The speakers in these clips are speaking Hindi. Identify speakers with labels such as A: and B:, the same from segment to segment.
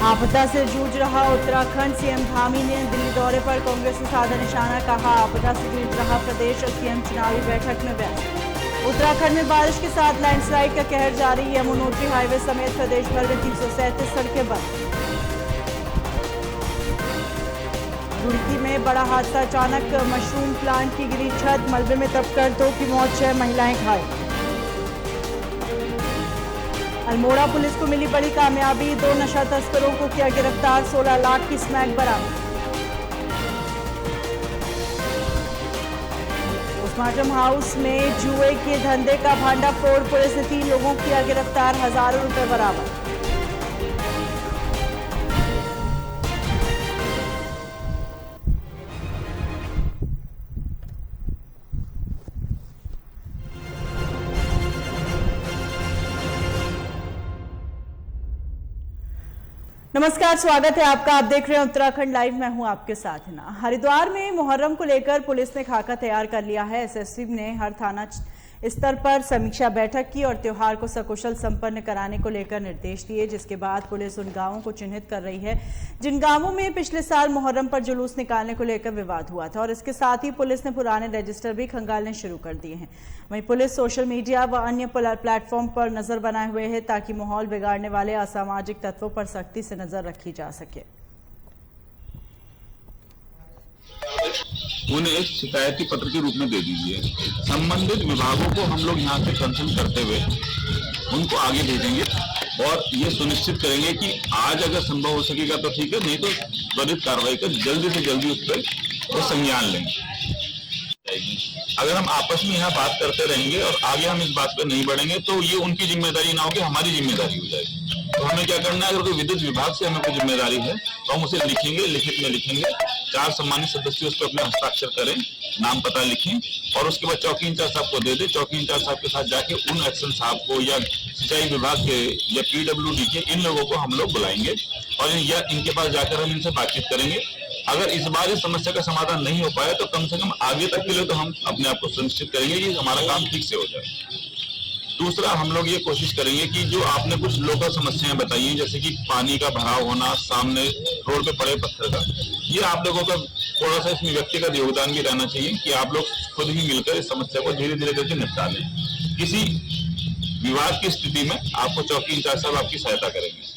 A: आपदा से जूझ रहा उत्तराखंड, सीएम धामी ने दिल्ली दौरे पर कांग्रेस से साधा निशाना, कहा आपदा से जूझ रहा प्रदेश, सीएम चुनावी बैठक में व्यस्त। उत्तराखंड में बारिश के साथ लैंडस्लाइड का कहर जारी, यमुनोत्री हाईवे समेत प्रदेश भर में 337 सड़कें बंद। रुड़की में बड़ा हादसा, अचानक मशरूम प्लांट की गिरी छत, मलबे में दबकर 2 की मौत, 6 महिलाएं घायल। अल्मोड़ा पुलिस को मिली बड़ी कामयाबी, 2 नशा तस्करों को किया गिरफ्तार, 16 लाख की स्मैक बरामद। पोस्टमार्टम हाउस में जुए के धंधे का भांडाफोड़, पुलिस ने 3 लोगों को किया गिरफ्तार, हजारों रुपए बरामद। नमस्कार, स्वागत है आपका। आप देख रहे हैं उत्तराखंड लाइव, मैं हूं आपके साथ हिना। हरिद्वार में मुहर्रम को लेकर पुलिस ने खाका तैयार कर लिया है। एसएसपी ने हर थाना स्तर पर समीक्षा बैठक की और त्योहार को सकुशल संपन्न कराने को लेकर निर्देश दिए, जिसके बाद पुलिस उन गांवों को चिन्हित कर रही है जिन गांवों में पिछले साल मुहर्रम पर जुलूस निकालने को लेकर विवाद हुआ था, और इसके साथ ही पुलिस ने पुराने रजिस्टर भी खंगालने शुरू कर दिए हैं। वहीं पुलिस सोशल मीडिया व अन्य प्लेटफॉर्म पर नजर बनाए हुए है ताकि माहौल बिगाड़ने वाले असामाजिक तत्वों पर सख्ती से नजर रखी जा सके।
B: उन्हें एक शिकायती पत्र के रूप में दे दीजिए। संबंधित विभागों को हम लोग यहाँ से कंसल्ट करते हुए उनको आगे भेजेंगे और ये सुनिश्चित करेंगे कि आज अगर संभव हो सकेगा तो ठीक है, नहीं तो त्वरित कार्रवाई कर जल्दी से जल्दी उस पर संज्ञान लेंगे। अगर हम आपस में यहाँ बात करते रहेंगे और आगे हम इस बात पर नहीं बढ़ेंगे तो ये उनकी जिम्मेदारी ना होगी, हमारी जिम्मेदारी हो जाएगी। तो हमें क्या करना है, अगर कोई विद्युत विभाग से हमें कोई जिम्मेदारी है तो हम उसे लिखेंगे, लिखित में लिखेंगे, 4 सम्मानित सदस्य उस पर अपने हस्ताक्षर करें, नाम पता लिखें और उसके बाद चौकी इंचार्ज साहब को दे दे। चौकी इंचार्ज साहब के साथ जाके उन एक्शन साहब को या सिंचाई विभाग के या PWD के इन लोगों को हम लोग बुलाएंगे और या इनके पास जाकर हम इनसे बातचीत करेंगे। अगर इस बार इस समस्या का समाधान नहीं हो पाया तो कम से कम आगे तक के लिए तो हम अपने आप को सुनिश्चित करेंगे कि हमारा काम ठीक से हो जाए। दूसरा, हम लोग ये कोशिश करेंगे कि जो आपने कुछ लोकल समस्याएं बताई हैं, जैसे कि पानी का भराव होना, सामने रोड पे पड़े पत्थर का, ये आप लोगों का थोड़ा सा इसमें व्यक्तिगत योगदान भी रहना चाहिए कि आप लोग खुद ही मिलकर इस समस्या को धीरे धीरे करके निपटा लें। किसी विवाद की स्थिति में आपको चौकी इंचार्ज साहब आपकी सहायता करेंगे।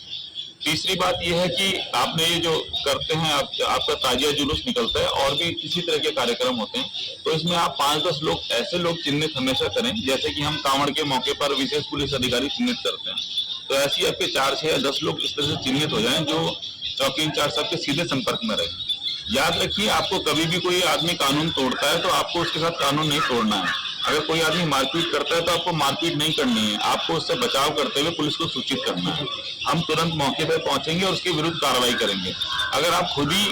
B: तीसरी बात यह है कि आपने ये जो करते हैं, आपका ताजिया जुलूस निकलता है और भी इसी तरह के कार्यक्रम होते हैं, तो इसमें आप 5-10 लोग ऐसे लोग चिन्हित हमेशा करें, जैसे कि हम कांवड़ के मौके पर विशेष पुलिस अधिकारी चिन्हित करते हैं, तो ऐसी आपके 4, 6 या 10 लोग इस तरह से चिन्हित हो जाएं जो चौकी इंचार्ज साहब के सीधे संपर्क में रहे। याद रखिए, आपको कभी भी कोई आदमी कानून तोड़ता है तो आपको उसके साथ कानून नहीं तोड़ना है। अगर कोई आदमी मारपीट करता है तो आपको मारपीट नहीं करनी है, आपको उससे बचाव करते हुए पुलिस को सूचित करना है। हम तुरंत मौके पर पहुंचेंगे और उसके विरुद्ध कार्रवाई करेंगे। अगर आप खुद ही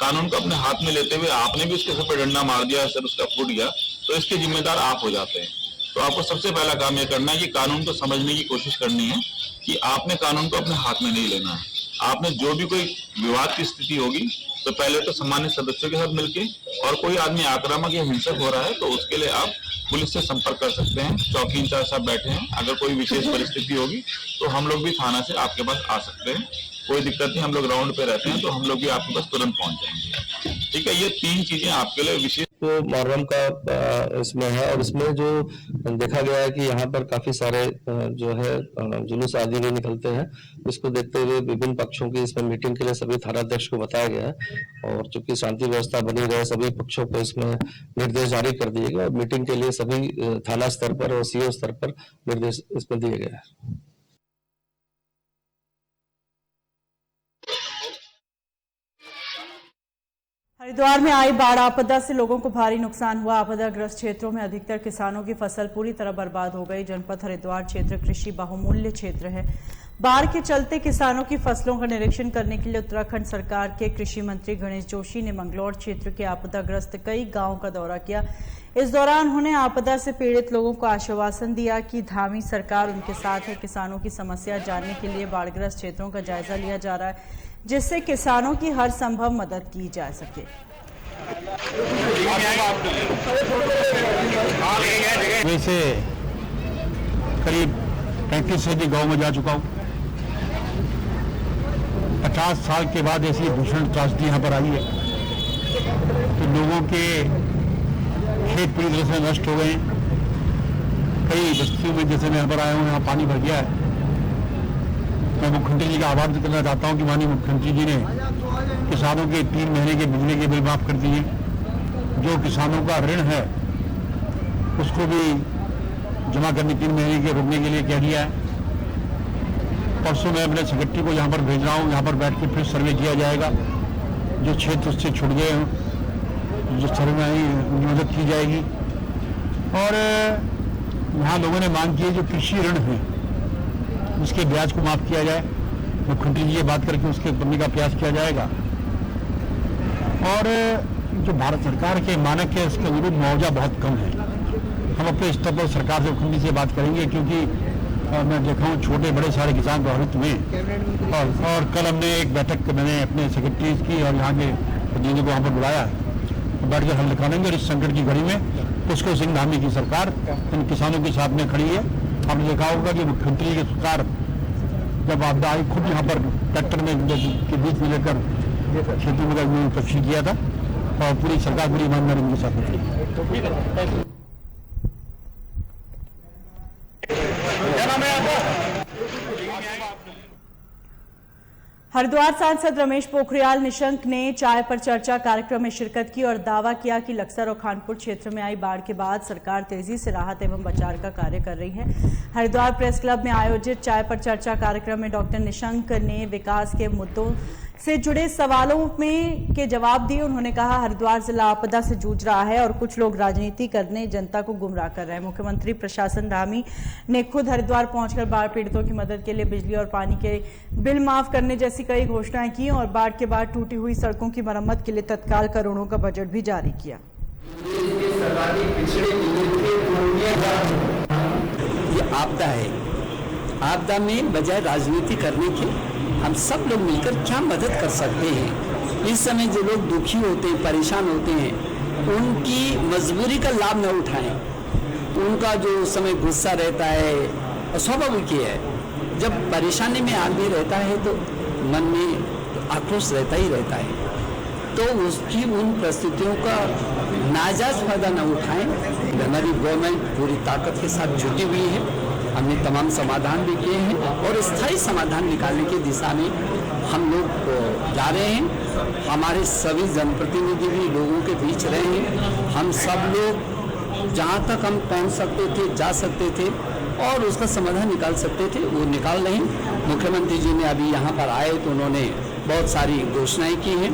B: कानून को अपने हाथ में लेते हुए आपने भी उसके सर पर डंडा मार दिया, सर उसका फूट गया, तो इसके जिम्मेदार आप हो जाते हैं। तो आपको सबसे पहला काम यह करना है कि कानून को समझने की कोशिश करनी है कि आपने कानून को अपने हाथ में नहीं लेना है। आपने जो भी कोई विवाद की स्थिति होगी तो पहले तो सम्मानित सदस्यों के साथ मिलके, और कोई आदमी आक्रामक या हिंसक हो रहा है तो उसके लिए आप पुलिस से संपर्क कर सकते हैं। चौकी इंचार्ज साहब बैठे हैं, अगर कोई विशेष परिस्थिति होगी तो हम लोग भी थाना से आपके पास आ सकते हैं, कोई दिक्कत नहीं। हम लोग राउंड पे रहते हैं तो हम लोग भी आपके पास तुरंत पहुंच जाएंगे। ठीक है, ये 3 चीजें आपके लिए विशेष
C: तो मुहर्रम का इसमें है, और इसमें जो देखा गया है कि यहाँ पर काफी सारे जो है जुलूस आदि भी निकलते हैं। इसको देखते हुए विभिन्न पक्षों की इसमें मीटिंग के लिए सभी थानाध्यक्ष को बताया गया है, और चूंकि शांति व्यवस्था बनी रहे सभी पक्षों को इसमें निर्देश जारी कर दिए गए, और मीटिंग के लिए सभी थाना स्तर पर और CO स्तर पर निर्देश इसमें दिए गए हैं।
A: हरिद्वार में आई बाढ़ आपदा से लोगों को भारी नुकसान हुआ। आपदाग्रस्त क्षेत्रों में अधिकतर किसानों की फसल पूरी तरह बर्बाद हो गई। जनपद हरिद्वार क्षेत्र कृषि बहुमूल्य क्षेत्र है। बाढ़ के चलते किसानों की फसलों का निरीक्षण करने के लिए उत्तराखंड सरकार के कृषि मंत्री गणेश जोशी ने मंगलौर क्षेत्र के आपदाग्रस्त कई गांवों का दौरा किया। इस दौरान उन्होंने आपदा से पीड़ित लोगों को आश्वासन दिया कि धामी सरकार उनके साथ है। किसानों की समस्या जानने के लिए बाढ़ग्रस्त क्षेत्रों का जायजा लिया जा रहा है, जिससे किसानों की हर संभव मदद की जा सके।
D: वैसे करीब 35 से भी गांव में जा चुका हूं। 50 साल के बाद ऐसी भीषण त्रासदी यहाँ पर आई है। तो लोगों के खेत पूरी तरह से नष्ट हो गए हैं। कई बस्तियों में जैसे मैं यहाँ पर आया हूँ, यहाँ पानी भर गया है। मैं मुख्यमंत्री जी का आभार व्यक्त करना चाहता हूँ कि माननीय मुख्यमंत्री जी ने किसानों के 3 महीने के बिजली के बिल माफ कर दिए। जो किसानों का ऋण है उसको भी जमा करने 3 महीने के रोकने के लिए कह दिया है। परसों मैं अपने सेक्रेटरी को यहाँ पर भेज रहा हूँ, यहाँ पर बैठ के फिर सर्वे किया जाएगा। जो क्षेत्र उससे छूट गए हों, जो सर्वे में मदद की जाएगी। और यहाँ लोगों ने मांग की है जो कृषि ऋण है उसके ब्याज को माफ किया जाए। मुख्यमंत्री जी से बात करके उसके करने का प्रयास किया जाएगा। और जो भारत सरकार के मानक है उसके अनुरूप मुआवजा बहुत कम है। हम अपने स्तर पर सरकार से मुख्यमंत्री से बात करेंगे, क्योंकि मैं देखा हूँ छोटे बड़े सारे किसान प्रभावित हुए। और कल हमने एक बैठक मैंने अपने सेक्रेटरीज की और यहाँ के प्रतिनिधियों को वहाँ पर बुलाया, तो बैठ कर हल निकालेंगे। और इस संकट की घड़ी में पुष्कर सिंह धामी की सरकार इन किसानों के साथ में खड़ी है। आपने देखा होगा कि मुख्यमंत्री की सरकार जब आपदा आई खुद यहाँ पर ट्रैक्टर में के बीच में लेकर खेती में तस्वीर किया था, और पूरी सरकार पूरी ईमानदारी उनके साथ में खड़ी।
A: हरिद्वार सांसद रमेश पोखरियाल निशंक ने चाय पर चर्चा कार्यक्रम में शिरकत की और दावा किया कि लक्सर और खानपुर क्षेत्र में आई बाढ़ के बाद सरकार तेजी से राहत एवं बचाव का कार्य कर रही है। हरिद्वार प्रेस क्लब में आयोजित चाय पर चर्चा कार्यक्रम में डॉक्टर निशंक ने विकास के मुद्दों से जुड़े सवालों में के जवाब दिए। उन्होंने कहा हरिद्वार जिला आपदा से जूझ रहा है और कुछ लोग राजनीति करने जनता को गुमराह कर रहे हैं। मुख्यमंत्री प्रशासन धामी ने खुद हरिद्वार पहुंचकर बाढ़ पीड़ितों की मदद के लिए बिजली और पानी के बिल माफ करने जैसी कई घोषणाएं की और बाढ़ के बाद टूटी हुई सड़कों की मरम्मत के लिए तत्काल करोड़ों का बजट भी जारी किया।
E: ये आपदा है, आपदा में बजाय राजनीति करने के हम सब लोग मिलकर क्या मदद कर सकते हैं। इस समय जो लोग दुखी होते हैं, परेशान होते हैं, उनकी मजबूरी का लाभ न उठाएं। उनका जो समय गुस्सा रहता है स्वाभाविक है। जब परेशानी में आदमी रहता है तो मन में आक्रोश रहता ही रहता है। तो उसकी उन परिस्थितियों का नाजायज फायदा न उठाएं। हमारी गवर्नमेंट पूरी ताकत के साथ जुटी हुई है। हमने तमाम समाधान भी किए हैं और स्थायी समाधान निकालने की दिशा में हम लोग जा रहे हैं। हमारे सभी जनप्रतिनिधि भी लोगों के बीच रहे हैं। हम सब लोग जहां तक हम पहुंच सकते थे, जा सकते थे और उसका समाधान निकाल सकते थे, वो निकाल रहे हैं। मुख्यमंत्री जी ने अभी यहाँ पर आए तो उन्होंने बहुत सारी घोषणाएं की हैं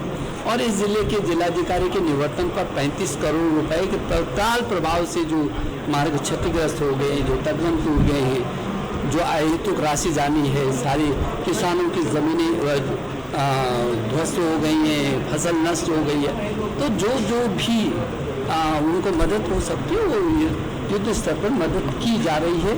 E: और इस जिले के जिलाधिकारी के निवर्तन पर 35 करोड़ रुपए के तत्काल प्रभाव से जो मार्ग क्षतिग्रस्त हो गए, जो तटबंध टूट गए हैं, जो अहेतुक राशि जानी है, सारी किसानों की जमीनें ध्वस्त हो गई हैं, फसल नष्ट हो गई है। तो जो भी उनको मदद हो सकती है वो युद्ध स्तर पर मदद की जा रही है।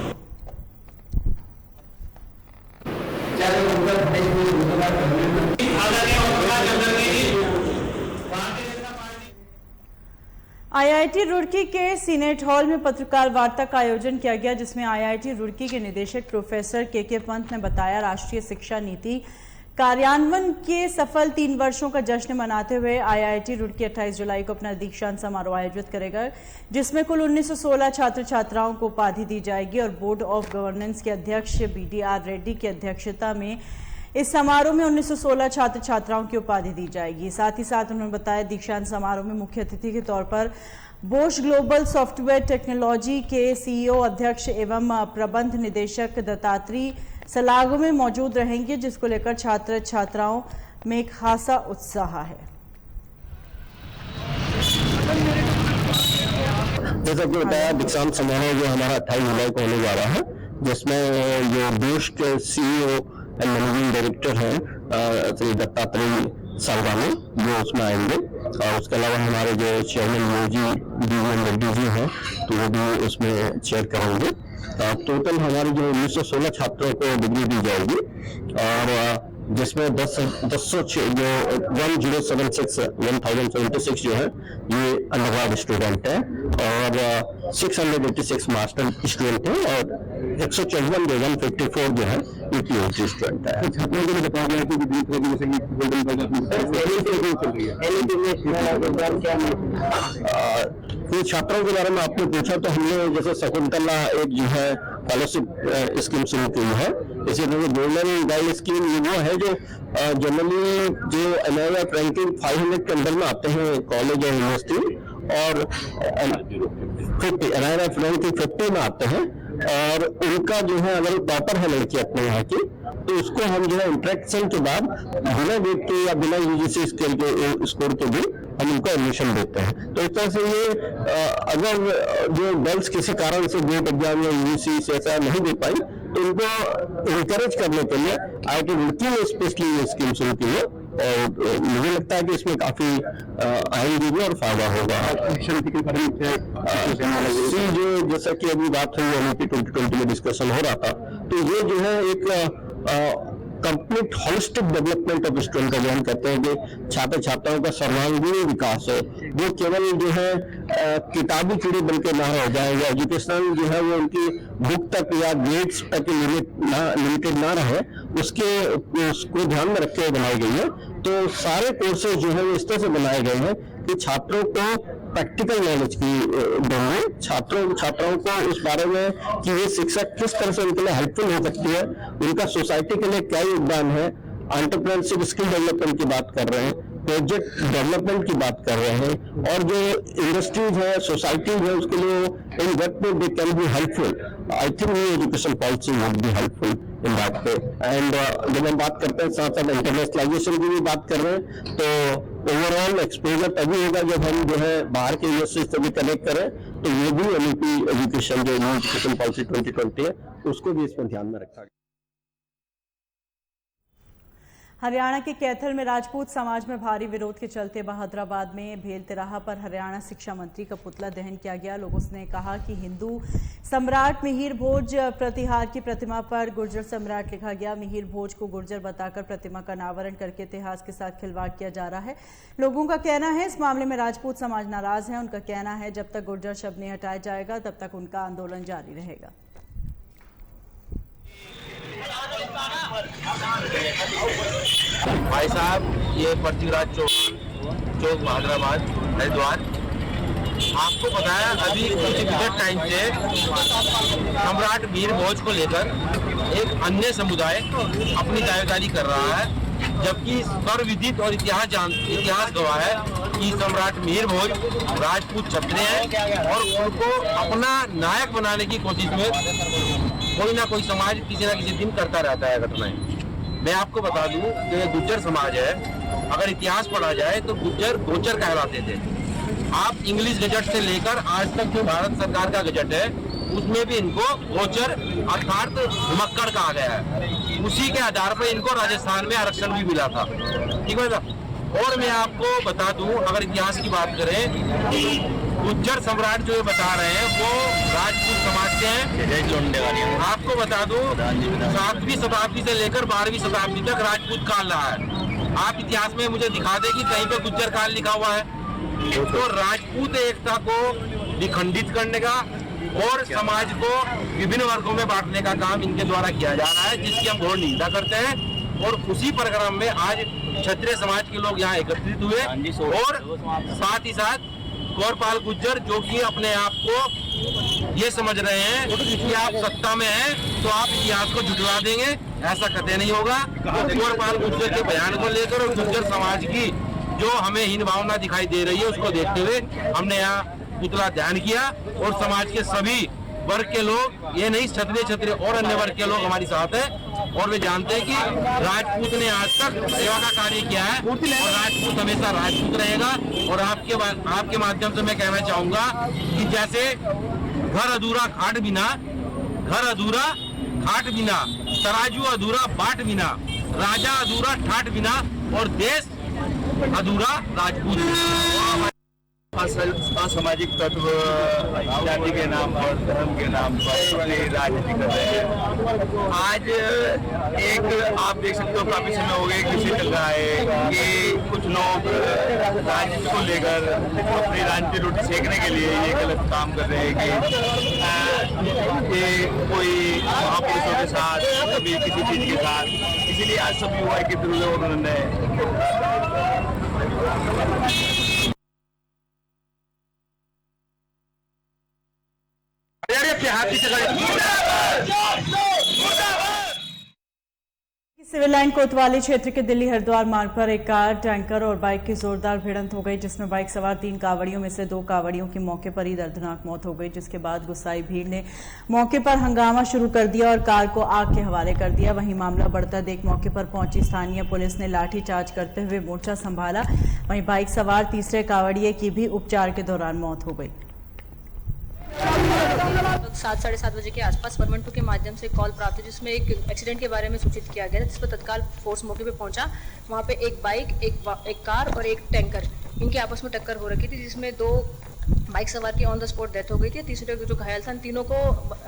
A: आईआईटी रुड़की के सीनेट हॉल में पत्रकार वार्ता का आयोजन किया गया, जिसमें आईआईटी रुड़की के निदेशक प्रोफेसर के पंत ने बताया राष्ट्रीय शिक्षा नीति कार्यान्वयन के सफल 3 वर्षों का जश्न मनाते हुए आईआईटी रुड़की 28 जुलाई को अपना दीक्षांत समारोह आयोजित करेगा, जिसमें कुल 1916 छात्र छात्राओं को उपाधि दी जाएगी और बोर्ड ऑफ गवर्नेंस के अध्यक्ष BDR रेड्डी की अध्यक्षता में इस समारोह में 1916 छात्र छात्राओं की उपाधि दी जाएगी। साथ ही साथ उन्होंने बताया दीक्षांत समारोह में मुख्य अतिथि के तौर पर बोश ग्लोबल सॉफ्टवेयर टेक्नोलॉजी के CEO अध्यक्ष एवं प्रबंध निदेशक दत्तात्रेय सलागो में मौजूद रहेंगे, जिसको लेकर छात्र छात्राओं में खासा उत्साह है।
F: जैसा कि बताया दीक्षांत समारोह जो हमारा 28 जुलाई को होने जा रहा है, जिसमें जो बोश के CEO एंड मैनेजिंग डायरेक्टर हैं श्री दत्तात्रेय सलागो जो उसमें आएंगे और उसके अलावा हमारे जो चेयरमैन DN रेड्डी जी हैं तो वो भी उसमें चेयर करेंगे। टोटल हमारी जो 1916 छात्रों को डिग्री दी जाएगी और जिसमें 1076 जो 1076 जो है ये अंडरग्रेजुएट स्टूडेंट है और 686 मास्टर स्टूडेंट है और 154 जो है ये PhD स्टूडेंट है।
D: छात्रों को बताया गया कि जैसे कि गोल्डन बैग
F: ये छात्रों के बारे में आपने पूछा तो हमने जैसे शकुंतला एक जो है स्कॉलरशिप स्कीम शुरू की है, इसी तरह गोल्डन गाइड स्कीम ये वो है जो जनरली जो NIRF रैंकिंग 500 के अंदर में आते हैं कॉलेज और यूनिवर्सिटी और NIRF रैंकिंग 50 में आते हैं और उनका जो है अगर टॉपर है लड़की अपने यहाँ की तो उसको हम जो है इंट्रैक्शन के बाद बिना गेट के या बिना UGC स्केल के स्कोर के भी हम उनको एडमिशन देते हैं। तो इस तरह से ये अगर जो गर्ल्स किसी कारण से गेट एग्जाम या UGC से ऐसा नहीं दे पाई तो उनको इंकरेज करने के लिए IIT रुड़की ने स्पेशली ये स्कीम शुरू की है और मुझे लगता है कि इसमें काफी आएंगे भी और फायदा होगा। जो जैसा कि अभी बात हुई NEP 2020 में डिस्कशन हो रहा था तो ये जो है एक complete holistic development of student का जो हम कहते हैं कि छात्र छात्राओं का सर्वांगीण विकास है, वो केवल जो है किताबी कीड़े बनकर ना रह जाए या एजुकेशन जो है वो उनकी बुक तक या ग्रेड्स तक लिमिटेड ना रहे, उसको ध्यान में रखते हुए बनाई गई है। तो सारे कोर्सेज जो है वो इस तरह से बनाए गए हैं कि छात्रों को प्रैक्टिकल नॉलेज की देंगे, छात्राओं को उस बारे में कि ये शिक्षा किस तरह से उनके लिए हेल्पफुल हो सकती है, उनका सोसाइटी के लिए क्या योगदान है, एंटरप्रेन्योरशिप स्किल डेवलपमेंट की बात कर रहे हैं, प्रोजेक्ट डेवलपमेंट की बात कर रहे हैं और जो इंडस्ट्रीज है सोसाइटीज है उसके लिए in what way they can be helpful. I think ये education policy would be helpful in that way. And जब हम बात करते हैं साथ साथ इंटरनेशनलाइजेशन की भी बात कर रहे हैं तो ओवरऑल एक्सपोजर तभी होगा जब हम जो है बाहर के यूनिवर्सिटी से भी कनेक्ट करें, तो ये भी NEP एजुकेशन जो एजुकेशन पॉलिसी 2020 है उसको भी इसमें ध्यान में रखा गया।
A: हरियाणा के कैथल में राजपूत समाज में भारी विरोध के चलते बहादुराबाद में भेल तिराहा पर हरियाणा शिक्षा मंत्री का पुतला दहन किया गया। लोगों ने कहा कि हिंदू सम्राट मिहिर भोज प्रतिहार की प्रतिमा पर गुर्जर सम्राट लिखा गया। मिहिर भोज को गुर्जर बताकर प्रतिमा का अनावरण करके इतिहास के साथ खिलवाड़ किया जा रहा है। लोगों का कहना है इस मामले में राजपूत समाज नाराज है। उनका कहना है जब तक गुर्जर शब्द नहीं हटाया जाएगा तब तक उनका आंदोलन जारी रहेगा।
G: भाई साहब, ये पृथ्वीराज चौहान, चौक बहादुराबाद हरिद्वार। आपको बताया अभी कुछ विगत टाइम से सम्राट मिहिर भोज को लेकर एक अन्य समुदाय अपनी दावेदारी कर रहा है, जबकि सर्वविदित और इतिहास गवाह है कि सम्राट मिहिर भोज राजपूत क्षत्रिय हैं और उनको अपना नायक बनाने की कोशिश में कोई ना कोई समाज किसी ना किसी दिन करता रहता है घटनाएं। मैं आपको बता दूं कि गुज्जर समाज है, अगर इतिहास पढ़ा जाए तो गुज्जर गोचर कहलाते थे। आप इंग्लिश गजट से लेकर आज तक जो भारत सरकार का गजट है उसमें भी इनको गोचर अर्थात घुमक्कड़ कहा गया है। उसी के आधार पर इनको राजस्थान में आरक्षण भी मिला था, ठीक है ना। और मैं आपको बता दूं, अगर इतिहास की बात करें, गुज्जर सम्राट जो ये बता रहे हैं वो राजपूत समाज के हैं। आपको बता दूं 7वीं शताब्दी से लेकर 12वीं शताब्दी तक राजपूत काल रहा है। आप इतिहास में मुझे दिखा दे कि कहीं पे गुज्जर काल लिखा हुआ है। तो राजपूत एकता को विखंडित करने का और समाज को विभिन्न वर्गों में बांटने का काम इनके द्वारा किया जा रहा है, जिसकी हम घोर निंदा करते हैं। और उसी प्रोग्राम में आज क्षत्रिय समाज के लोग यहाँ एकत्रित हुए और साथ ही साथ गौरपाल गुज्जर जो कि अपने आप को ये समझ रहे हैं कि आप सत्ता में हैं तो आप इतिहास को झुठला देंगे, ऐसा कतई नहीं होगा। गौरपाल गुज्जर के बयान को लेकर और गुज्जर समाज की जो हमें हीन भावना दिखाई दे रही है उसको देखते हुए हमने यहाँ पुतला दहन किया और समाज के सभी वर्ग के लोग, ये नहीं क्षत्रिय और अन्य वर्ग के लोग हमारे साथ है और वे जानते हैं कि राजपूत ने आज तक सेवा का कार्य किया है और राजपूत हमेशा राजपूत रहेगा। और आपके माध्यम से मैं कहना चाहूंगा कि जैसे घर अधूरा खाट बिना, तराजू अधूरा बाट बिना, राजा अधूरा ठाट बिना और देश अधूरा राजपूत। असामाजिक तत्व जाति के नाम पर, धर्म के नाम पर अपनी राजनीति कर रहे हैं। आज एक आप देख सकते हो काफी समय हो गए किसी चल रहा है कि कुछ लोग राजनीति को लेकर अपनी राजनीति रोटी सेकने के लिए ये गलत काम कर रहे हैं कि कोई महापुरुषों के साथ कभी किसी चीज के साथ, इसीलिए आज सब युवा एकत्रित हुए उन्होंने
A: सिविल लाइन कोतवाली क्षेत्र के दिल्ली हरिद्वार मार्ग पर एक कार, टैंकर और बाइक की जोरदार भिड़ंत हो गई, जिसमें बाइक सवार 3 कावड़ियों में से 2 कावड़ियों की मौके पर ही दर्दनाक मौत हो गई, जिसके बाद गुस्साई भीड़ ने मौके पर हंगामा शुरू कर दिया और कार को आग के हवाले कर दिया। वहीं मामला बढ़ता देख मौके पर पहुंची स्थानीय पुलिस ने लाठीचार्ज करते हुए मोर्चा संभाला। वहीं बाइक सवार तीसरे कावड़िए की भी उपचार के दौरान मौत हो गई।
H: 7 साढ़े 7 बजे के आसपास 112 के माध्यम से कॉल प्राप्त हुई, जिसमें एक एक्सीडेंट के बारे में सूचित किया गया, जिस पर तत्काल फोर्स मौके पे पहुंचा। वहां पे एक बाइक, एक कार और एक टैंकर, इनके आपस में टक्कर हो रखी थी, जिसमें 2 बाइक सवार की ऑन द स्पॉट डेथ हो गई थी। तीसरे जो घायल था, तीनों को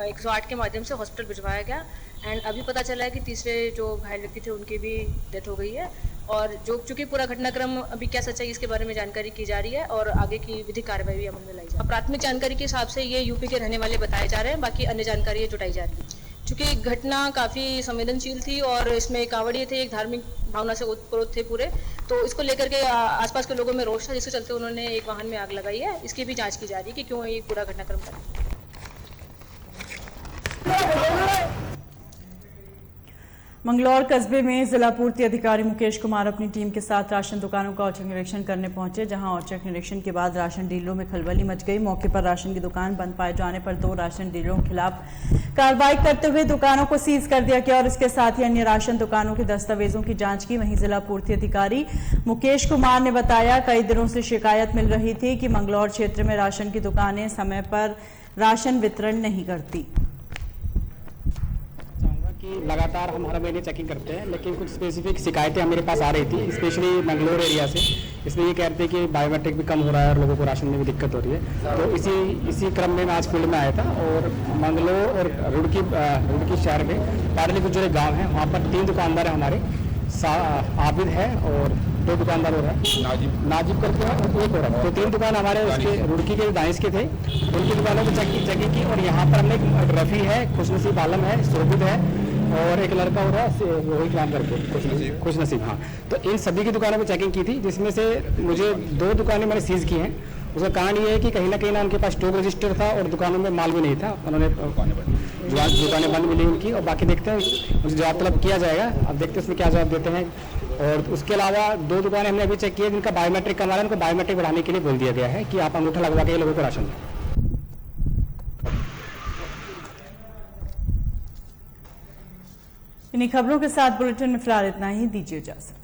H: 108 के माध्यम से हॉस्पिटल भिजवाया गया। एंड अभी पता चला है कि तीसरे जो घायल व्यक्ति थे उनकी भी डेथ हो गई है। और जो चूंकि पूरा घटनाक्रम अभी क्या सच्चाई इसके बारे में जानकारी की जा रही है और आगे की विधिक कार्रवाई भी अमल में लाई जाए। प्राथमिक जानकारी के हिसाब से ये यूपी के रहने वाले बताए जा रहे हैं, बाकी अन्य जानकारी जुटाई जा रही है। चूंकि घटना काफ़ी संवेदनशील थी और इसमें कावड़िए थे, एक धार्मिक भावना से ओतप्रोत थे पूरे, तो इसको लेकर के आसपास के लोगों में रोष था, जिसके चलते उन्होंने एक वाहन में आग लगाई है। इसकी भी जाँच की जा रही है कि क्यों ये पूरा घटनाक्रम था।
A: मंगलौर कस्बे में जिला पूर्ति अधिकारी मुकेश कुमार अपनी टीम के साथ राशन दुकानों का औचक निरीक्षण करने पहुंचे, जहां औचक निरीक्षण के बाद राशन डीलरों में खलबली मच गई। मौके पर राशन की दुकान बंद पाए जाने पर 2 राशन डीलरों के खिलाफ कार्रवाई करते हुए दुकानों को सीज कर दिया गया और इसके साथ ही अन्य राशन दुकानों के दस्तावेजों की जांच की। वहीं जिला पूर्ति अधिकारी मुकेश कुमार ने बताया, कई दिनों से शिकायत मिल रही थी कि मंगलौर क्षेत्र में राशन की दुकानें समय पर राशन वितरण नहीं करती।
I: लगातार हम हर महीने चेकिंग करते हैं, लेकिन कुछ स्पेसिफिक शिकायतें मेरे पास आ रही थी, स्पेशली मंगलौर एरिया से। इसमें ये कहते हैं कि बायोमेट्रिक भी कम हो रहा है और लोगों को राशन में भी दिक्कत हो रही है। तो इसी क्रम में मैं आज फील्ड में आया था और मंगलौर और रुड़की शहर में पाटलिपुत्र जो गाँव है, वहाँ पर 3 दुकानदार हैं हमारे, आबिद है और 2 दुकानदार और है, नाजिब करके है और एक और है। तो 3 दुकान हमारे उसके रुड़की के दानिश के थे, उनकी दुकानों की चेकिंग की। और यहाँ पर हमने एक रफ़ी है, खुशनसीब आलम है, शोभित है और एक लड़का हो रहा है रोहित नाम करके, खुश नसीब। हाँ, तो इन सभी की दुकानों में चेकिंग की थी, जिसमें से मुझे 2 दुकानें मैंने सीज की हैं। उसका कारण ये है कि कहीं ना कहीं उनके पास स्टॉक रजिस्टर था और दुकानों में माल भी नहीं था। उन्होंने दुकानें बंद मिली उनकी, और बाकी देखते हैं मुझे जवाब तलब किया जाएगा। अब देखते हैं उसमें क्या जवाब देते हैं। और उसके अलावा 2 दुकानें हमने अभी चेक की है जिनका बायोमेट्रिक कम आ रहा है, उनको बायोमेट्रिक बढ़ाने के लिए बोल दिया गया है कि आप अंगूठा लगवा के लोगों को राशन दें।
A: इन्हीं खबरों के साथ बुलेटिन में फिलहाल इतना ही। दीजिए इजाजत।